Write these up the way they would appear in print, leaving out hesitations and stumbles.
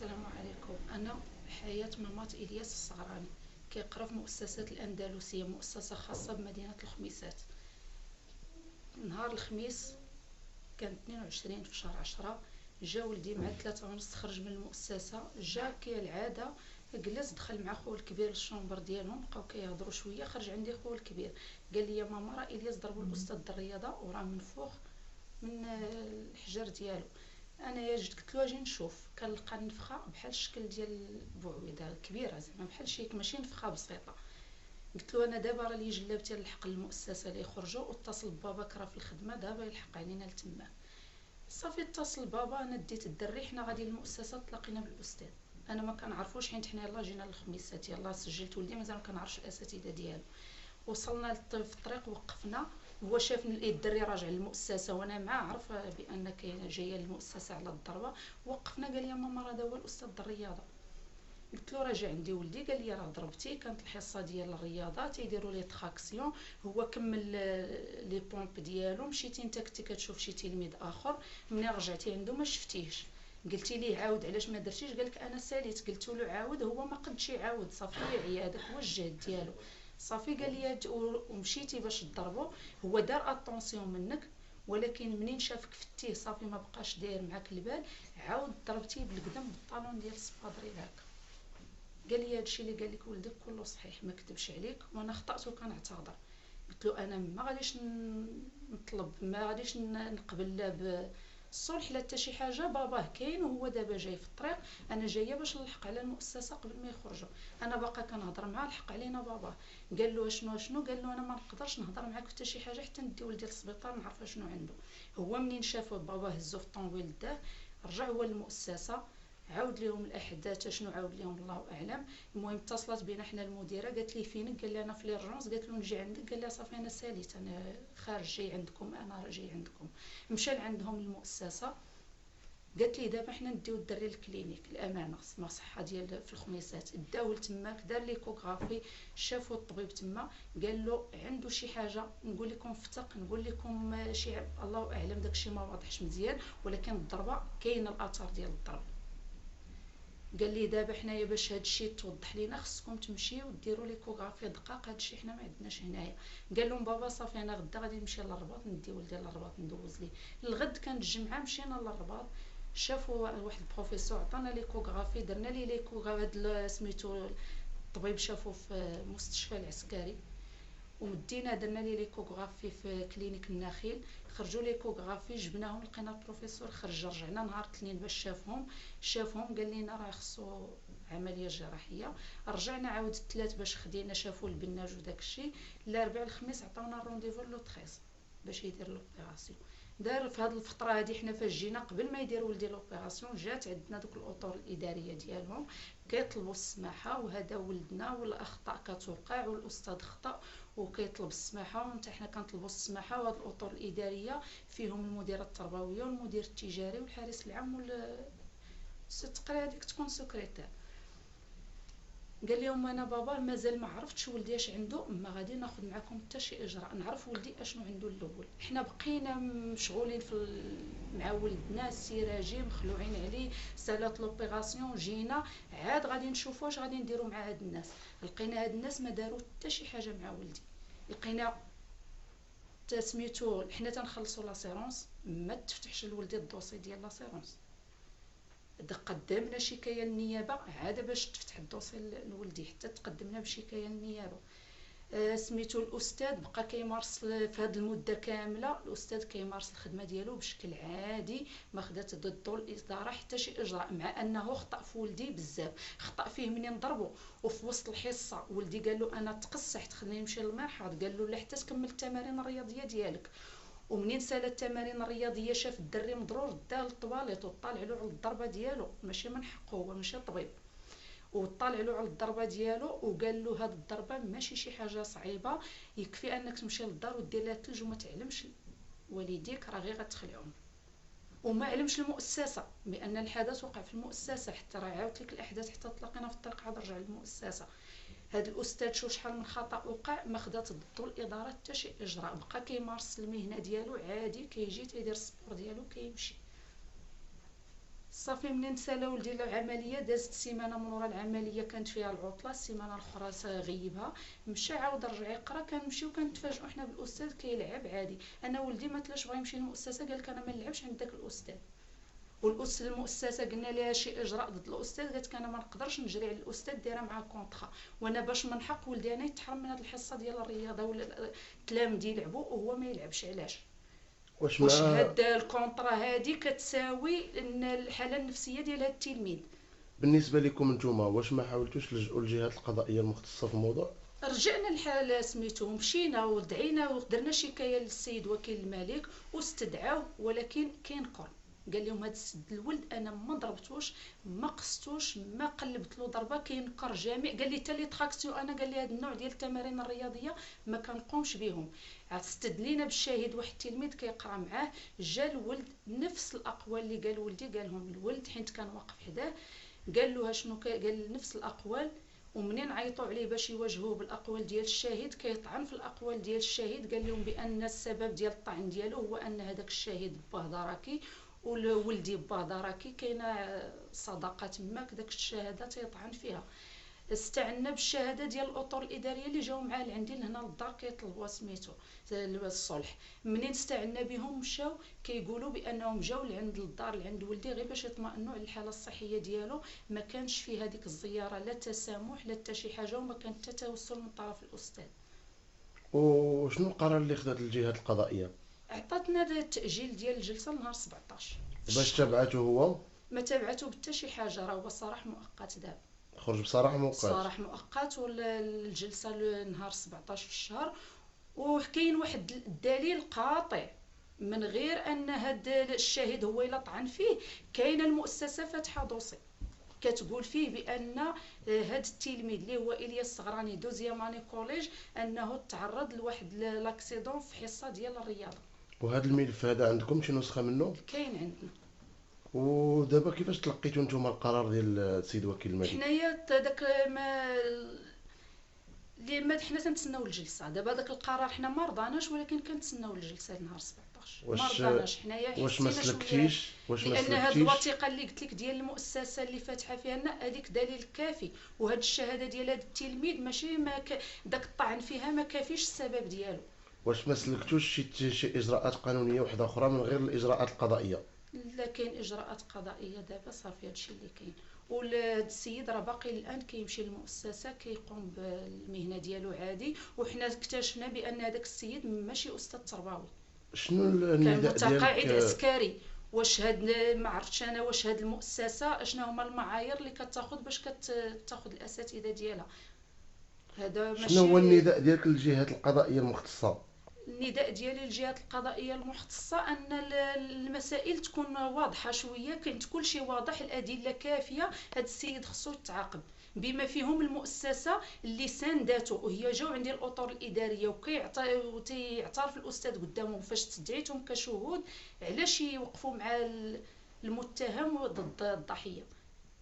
السلام عليكم. انا حياة مامات الياس الصغراني، كيقرا في مؤسسة الاندلسية، مؤسسة خاصة بمدينة الخميسات. نهار الخميس كان 22 في شهر 10، جا ولدي مع 3:30، خرج من المؤسسة، جا كالعادة جلس دخل مع خوه الكبير للشومبر ديالهم، بقاو كيهضروا شويه. خرج عندي خوه الكبير قال لي: يا ماما راه الياس ضربوا الاستاذ الرياضه وراه منفوخ من الحجر ديالو. انا جيت قلت له اجي نشوف، كنلقى النفخه بحال الشكل ديال البعويده كبيره، زعما بحال شي ماشي نفخه بسيطه. قلت له انا دابا راه لي جلابتي نلحق للمؤسسه اللي يخرجوا، واتصل بباباك راه في الخدمه دابا يلحق علينا لتما. صافي اتصل بابا، انا ديت الدري، حنا غادي للمؤسسه، تلاقينا بالاستاذ. انا ما كنعرفوش حيت حنا يلاه جينا للخميسات، يلاه سجلت ولدي مازال ما كنعرفش الاساتذه ديالو. وصلنا في الطريق وقفنا، هو شافني لقيت الدري راجع للمؤسسه وانا ما عرف بان كاينه جايه للمؤسسه على الضربه. وقفنا قال لي: ماما راه هو الاستاذ الرياضه. قلت له: راجع عندي ولدي. قال لي: راه ضربتي، كانت الحصه ديال الرياضه تيديروا لي تراكسيون، هو كمل لي بومب ديالو، مشيتي انت كنتي كتشوف شي تلميذ اخر، ملي رجعتي عنده ما شفتيهش، قلتي ليه عاود علاش ما درتيش، قالك انا ساليت. قلت له عاود، هو ما قدش يعاود، صافي عيادك هو الجهد ديالو. صافي قال لي ومشيتي باش تضربو، هو دار اتونسيون منك، ولكن منين شافك فتيه صافي ما بقاش داير معاك البال، عاود ضربتيه بالقدم بالطالون ديال السبادري هكا. قال لي: هادشي اللي قال لك ولدك كله صحيح، ما كتبش عليك، وانا خطأت وكنعتذر. قلت له: انا ما غاديش نطلب، ما غاديش نقبل لا بالصلح لا حتى شي حاجه، باباه كاين وهو دابا جاي في الطريق، انا جايه باش نلحق على المؤسسه قبل ما يخرجوا. انا باقا كنهضر معاه، لحق علينا باباه. قال له: شنو؟ قال له: انا ما نقدرش نهضر معاك حتى شي حاجه حتى ندي ولدي للسبيطار نعرف شنو عنده. هو منين شافو بابا هزو في الطوموبيل داه، رجع هو للمؤسسه، عاود لهم الاحداث شنو عاود لهم الله اعلم. المهم اتصلت بينا حنا المديره، قالت لي: فينك؟ قال لي: انا في ليرجونس. قالت له: نجي عندك؟ قال لي: صافي انا ساليت، انا خارج جاي عندكم، انا جاي عندكم. مشى لعندهم المؤسسه، قالت لي: دابا حنا نديو الدري للكلينيك الامانه مصحه ديال في الخميسات، داوه لتماك، دار ليكوغرافي، شافوا الطبيب تما، قال له عنده شي حاجه، نقول لكم فتق، نقول لكم شي الله اعلم، داكشي ما واضحش مزيان، ولكن الضربه كاين الاثار ديال الضرب. قال لي: دابا حنايا باش هادشي توضح لينا خصكم تمشيو ديروا ليكوغرافي دقاق، هادشي حنا ما عندناش هنايا. قال لهم بابا: صافي انا غدا غادي نمشي للرباط، ندي ولدي للرباط ندوز ليه. الغد كانت الجمعه، مشينا للرباط، شافوا واحد البروفيسور عطانا ليكوغرافي، درنا ليه ليكوغرافي، هاد سميتو الطبيب شافو في المستشفى العسكري، ومدينا درنا ليه ليكوغرافي في كلينيك النخيل، خرجوا ليكوغرافي، جبناهم لقينا البروفيسور خرج. رجعنا نهار الاثنين باش شافهم قال لنا راه خصو عمليه جراحيه. رجعنا عاود الثلاث باش خدينا، شافوا البناج وداكشي. الاربعاء الخميس عطاونا الرونديفو لو 13 باش يدير لوبيراسيون. دار في هذه الفتره هذه حنا فاش جينا قبل ما يديروا ولدي لوبيراسيون، جات عندنا دوك الاطور الاداريه ديالهم كيطلبوا السماحه، وهذا ولدنا والاخطاء كتوقع والاستاذ خطا وكيطلب السماحه، وانت حنا كنطلبوا السماحه. وهاد الاطر الاداريه فيهم المديره التربويه والمدير التجاري والحارس العام تقريبا هذيك تكون سكرتير. قال لهم: انا بابا مازال ما عرفتش ولدي اش عنده، ما غادي ناخذ معكم حتى شي اجراء، نعرف ولدي اشنو عنده الاول. حنا بقينا مشغولين مع ولدنا، السراجي مخلوعين عليه، سالات لوبيراسيون، جينا عاد غادي نشوفوا اش غادي نديروا مع هاد الناس. لقينا هاد الناس ما داروا حتى شي حاجه مع ولدي. لقينا تسميتو حنا تنخلصوا لاسيرونس، ما تفتحش لولدي الدوسي ديال لاسيرونس، قدمنا شكايه للنيابه عاد باش تفتح الدوسي لولدي، حتى تقدمنا بشكايه للنيابه. سميتو الاستاذ بقى كيمارس في هذه المده كامله، الاستاذ كيمارس الخدمه ديالو بشكل عادي، ما خدات ضده الاداره حتى شي اجراء، مع انه خطا في ولدي بزاف. خطا فيه منين ضربو وفي وسط الحصه، ولدي قال له: انا تقصحت خليني نمشي للمرحاض. قال له: لا حتى تكمل التمارين الرياضيه ديالك. ومنين سال التمارين الرياضيه شاف الدري مضرور، داه للطواليط وطالع له على الضربه ديالو، ماشي من حقه، هو ماشي طبيب، وطالع له على الضربه ديالو وقال له: هاد الضربه ماشي شي حاجه صعيبه، يكفي انك تمشي للدار ودير لها الثلج وما تعلمش والديك، راه غير غتخلعهم. وما علمش المؤسسه بان الحدث وقع في المؤسسه، حتى راه عاودت لك الاحداث حتى تلاقينا في الطريق عاد رجع للمؤسسه. هاد الاستاذ شو شحال من خطا وقع، ما خدات ضده الاداره حتى شي اجراء، بقى كيمارس المهنه ديالو عادي، كيجي تيدير السبور ديالو كيمشي. صافي منين سالا ولدي العمليه، دازت سيمانه من ورا العمليه كانت فيها العطله، السيمانه الاخرى غيبها، مشى عاود رجع يقرا. كنمشيو كنتفاجئوا حنا بالاستاذ كيلعب عادي. انا ولدي ما تلاش بغى يمشي للمؤسسه، قال لك انا ما نلعبش عند داك الاستاذ. والاستاذ المؤسسه قلنا لها شي اجراء ضد الاستاذ، قالت انا ما نقدرش نجري على الاستاذ، دايره معاه كونطرا، وانا باش من حق ولدي انا يتحرم من هذه الحصه ديال الرياضه ولا التلاميذ يلعبوا وهو ما يلعبش. علاش؟ واش واش مع هاد الكونطرا هادي كتساوي ان الحاله النفسيه ديال هاد التلميذ؟ بالنسبه لكم نتوما واش ما حاولتوش تلجؤوا للجهات القضائيه المختصه في الموضوع؟ رجعنا لحال سميتو، مشينا ودعينا ودرنا شكايه للسيد وكيل الملك واستدعاو، ولكن كينكر. قال لهم هذا السد الولد انا ما ضربتوش، ما قصتوش، ما قلبت له ضربه. كينكر جميع، قال لي حتى لي تراكسيون انا، قال لي هذا النوع ديال التمارين الرياضيه ما كنقومش بهم. استدلينا بالشاهد واحد التلميذ كيقرا معاه، جا الولد نفس الاقوال اللي قال ولدي قالهم الولد حيت كان واقف حداه. قال له شنو قال نفس الاقوال. ومنين عيطوا عليه باش يواجهوه بالاقوال ديال الشاهد كيطعن في الاقوال ديال الشاهد. قال لهم بان السبب ديال الطعن ديالو هو ان هذاك الشاهد باه دراكي وولدي باه دراكي، كاينه صداقه تماك، داك الشهاده تيطعن فيها. استعنا بالشهاده ديال الاطر الاداريه اللي جاو معاه لعندي لهنا للدار كيطلبوا سميتو الصلح. منين استعنا بهم مشاو كيقولوا بانهم جاو لعند الدار لعند ولدي غير باش يطمئنوا على الحاله الصحيه ديالو. ما كانش في هذيك الزياره لا تسامح لا حتى شي حاجه، وما كان حتى توسل من طرف الاستاذ. وشنو القرار اللي خدات الجهات القضائيه؟ عطاتنا التاجيل ديال الجلسه لنهار 17 في باش الشهر. تبعته هو؟ ما تابعته بحتى شي حاجه، راه هو صراح مؤقت دابا. خرج بصراحه موقعات. صراح مؤقت، والجلسه نهار 17 في الشهر. وكاين واحد الدليل قاطع من غير ان هذا الشاهد هو الا طعن فيه. كاينه المؤسسه فاتحه دوسي كتقول فيه بان هذا التلميذ اللي هو الياس الصغراني دوزياماني كوليج انه تعرض لواحد لاكسيدون في حصه ديال الرياضه. وهذا الملف هذا عندكم شي نسخه منه؟ كاين عندنا. ودابا كيفاش تلقيتوا نتوما القرار ديال السيد وكيل الملك؟ حنايا داك ما اللي ما حنا تنتسناو الجلسه دابا. داك القرار حنا ما رضاناش، ولكن كنتسناو الجلسه نهار 17. ما واش رضاناش حنايا، واش ما حسينا شويه سلكتيش واش ما لان هاد سلكتيش الوثيقه اللي قلت لك ديال المؤسسه اللي فاتحه فيها لنا هذيك دليل كافي. وهاد الشهاده ديال هاد التلميذ ماشي داك الطعن فيها ما كافيش السبب ديالو. واش ما سلكتوش شي اجراءات قانونيه واحده اخرى من غير الاجراءات القضائيه؟ لا كاين اجراءات قضائيه دابا، صافي هادشي اللي كاين. وهاد السيد راه باقي الان كيمشي للمؤسسه كيقوم بالمهنه ديالو عادي. وحنا اكتشفنا بان هذاك السيد ماشي استاذ تربوي، شنو كان النداء متقاعد ديالك؟ عسكري. واش هاد ما عرفتش انا واش هاد المؤسسه اشنا هما المعايير اللي كتاخذ باش كتاخذ الاساتذه ديالها؟ هذا شنو هو ماشي. النداء ديالك للجهات القضائيه المختصه؟ النداء ديالي للجهات القضائيه المختصه ان المسائل تكون واضحه شويه، كاين كل شيء واضح، الادله كافيه. هذا السيد خصو يتعاقب بما فيهم المؤسسه اللي سانداته. وهي جاو عندي الاطر الاداريه وتيعترف الاستاذ قدامهم فاش تدعيتهم كشهود علاش يوقفوا مع المتهم ضد الضحيه.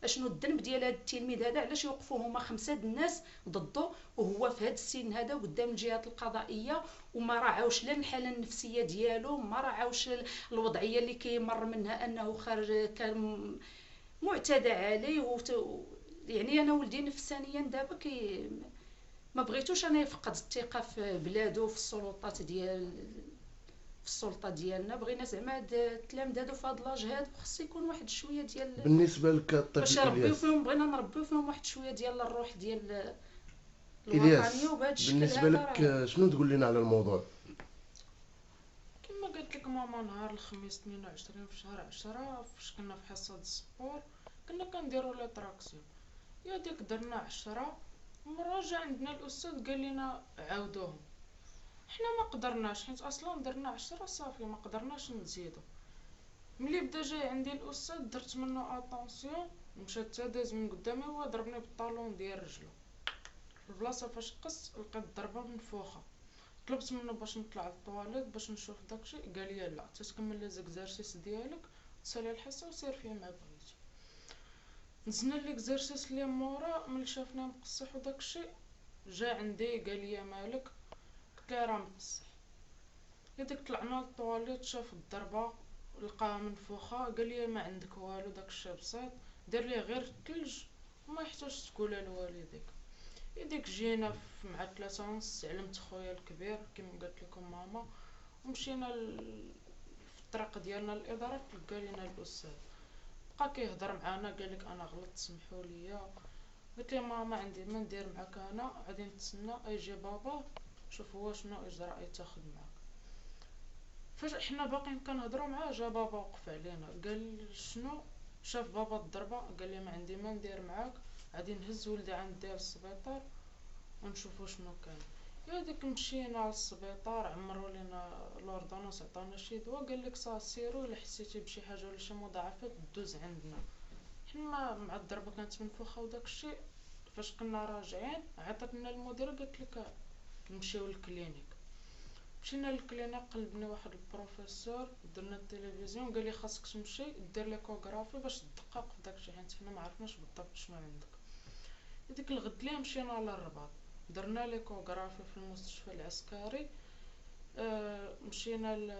اشنو الذنب ديال هذا التلميذ هذا؟ علاش يوقفوا هما 5 الناس ضده وهو في هذا السن هذا قدام الجهات القضائيه؟ وما راعوش لا الحاله النفسيه ديالو، ما راعوش الوضعيه اللي كيمر منها انه خارج كان معتدى عليه. يعني انا ولدي نفسانيا دابا ما بغيتوش انا يفقد الثقه في بلادو، في السلطات ديال في السلطه ديالنا. بغينا زعما هاد التلاميذ هادو في هاد لاج هادو خص يكون واحد شويه ديال بالنسبه لك باش الطفل يربيو الياس. فيهم. بغينا نربيو فيهم واحد شويه ديال الروح ديال الوطنيه. الياس وبهذا الشكل بالنسبه هذا لك راه شنو تقول لنا على الموضوع؟ كما قلت لك ماما، نهار الخميس 22 في شهر 10 فاش كنا في حصه السبور كنا كنديروا لي تراكسيون. يا ديك درنا 10 مرة جا عندنا الاستاذ قال لنا عاودوهم. حنا ما قدرناش حيت اصلا درنا 10 صافي ما قدرناش نزيدو. ملي بدا جاي عندي الاستاذ درت منه اتونسيون، مشات تا داز من قدامي هو ضربني بالطالون ديال رجلو في البلاصه فاش قص لقيت ضربه منفوخه. طلبت منه باش نطلع للطواليت باش نشوف داكشي، قال لي لا تكمل لي زيكزارسيس ديالك تسالي الحصه وسير فيها ما بغيتي. نزلنا ليكزارسيس اللي مورا ملي شافني مقصح وداكشي جا عندي قال لي مالك، قلت له راه مقصح. ديك طلعنا للطواليت شاف الضربه لقاها منفوخه، قال لي ما عندك والو، داكشي بسيط، دير ليه غير الثلج وما يحتاجش تقولها لوالديك. يديك جينا مع 3 ونص، علمت خويا الكبير كما قلت لكم ماما، ومشينا في الطريق ديالنا للاداره، تلقى لينا الاستاذ بقى كيهضر معانا، قال لك انا غلطت سمحوا لي. قلت له ماما عندي ما ندير معاك، انا غادي نتسنى يجي بابا شوف هو شنو اجراء يتاخذ معاك. فاش حنا باقيين كنهضروا معاه جا بابا وقف علينا قال شنو، شاف بابا الضربه قال لي ما عندي ما ندير معاك، غادي نهز ولدي عندي للسبيطار ونشوفوا شنو كان. يا ديك مشينا للسبيطار، عمروا لينا لوردونونس، عطانا شي دواء، قال لك صا سيروا الا حسيتي بشي حاجه ولا شي مضاعفات دوز عندنا. حنا مع الضربه كانت منفوخه وداكشي، فاش كنا راجعين عيطت لنا المديره قالت لك نمشيو للكلينيك. مشينا للكلينيك، قلبني واحد البروفيسور، درنا التلفزيون، قال لي خاصك تمشي دير ليكوغرافي باش تدقق في داكشي، حيت حنا ما عرفناش بالضبط شنو عندك. ديك الغد ليه مشينا للرباط، درنا ليكوغرافي في المستشفى العسكري. مشينا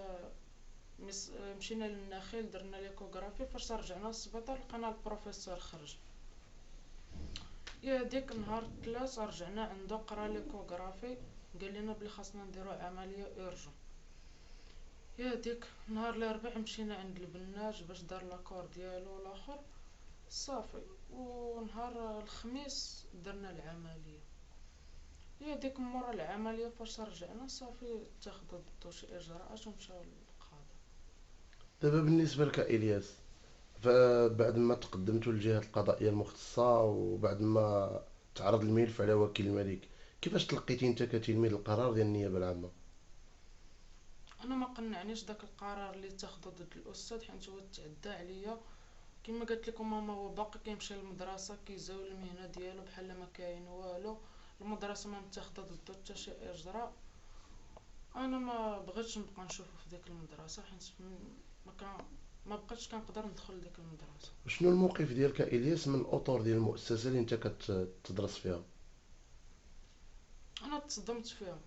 مشينا للنخيل درنا ليكوغرافي. فاش رجعنا للسبيطار لقينا البروفيسور خرج. يا ديك نهار الثلاث رجعنا عنده قرا ليكوغرافي، قال لنا بلي خاصنا نديرو عمليه اورجون. يا ديك نهار الاربع مشينا عند البناج باش دار لاكور ديالو الاخر صافي، ونهار الخميس درنا العمليه. يا ديك مورا العمليه فاش رجعنا صافي اتخذ ضدو شي اجراءات ومشاو للقاضي. دابا بالنسبة لك إلياس، فبعد ما تقدمتوا للجهات القضائية المختصة وبعد ما تعرض الملف على وكيل الملك، كيفاش تلقيتي انت كتلميذ القرار ديال النيابة العامة؟ انا ما قنعنيش داك القرار اللي اتخذ ضد الاستاذ، حيت هو تعدى عليا. كما قلت لكم ماما، هو باقي كيمشي للمدرسه كيزاول المهنه ديالو بحال ما كاين والو، المدرسه ما متاخده ضده حتى شي اجراء. انا ما بغيتش نبقى نشوفه في ديك المدرسه، حيت ما بقيتش كنقدر ندخل لديك المدرسه. شنو الموقف ديالك إلياس من الأطر ديال المؤسسة اللي انت كتدرس فيها؟ انا تصدمت فيها.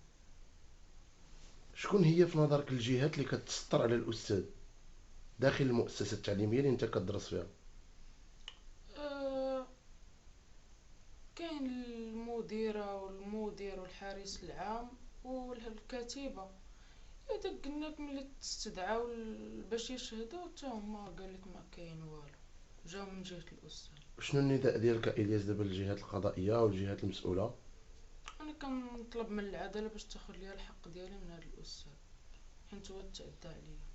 شكون هي في نظرك الجهات اللي كتسطر على الأستاذ داخل المؤسسة التعليمية اللي انت كتدرس فيها؟ أه كاين المديره والمدير والحارس العام والكاتبه. هذاك قلناك ملي تستدعاو باش يشهدوا حتى هما قالك ما كاين والو، جاو من جهه الاستاذ. شنو النداء ديالك إلياس دابا للجهات القضائية والجهات المسؤولة؟ انا كنطلب من العداله باش تاخذ ليا الحق ديالي من هذا الاستاذ، حيت هو تعدى عليا.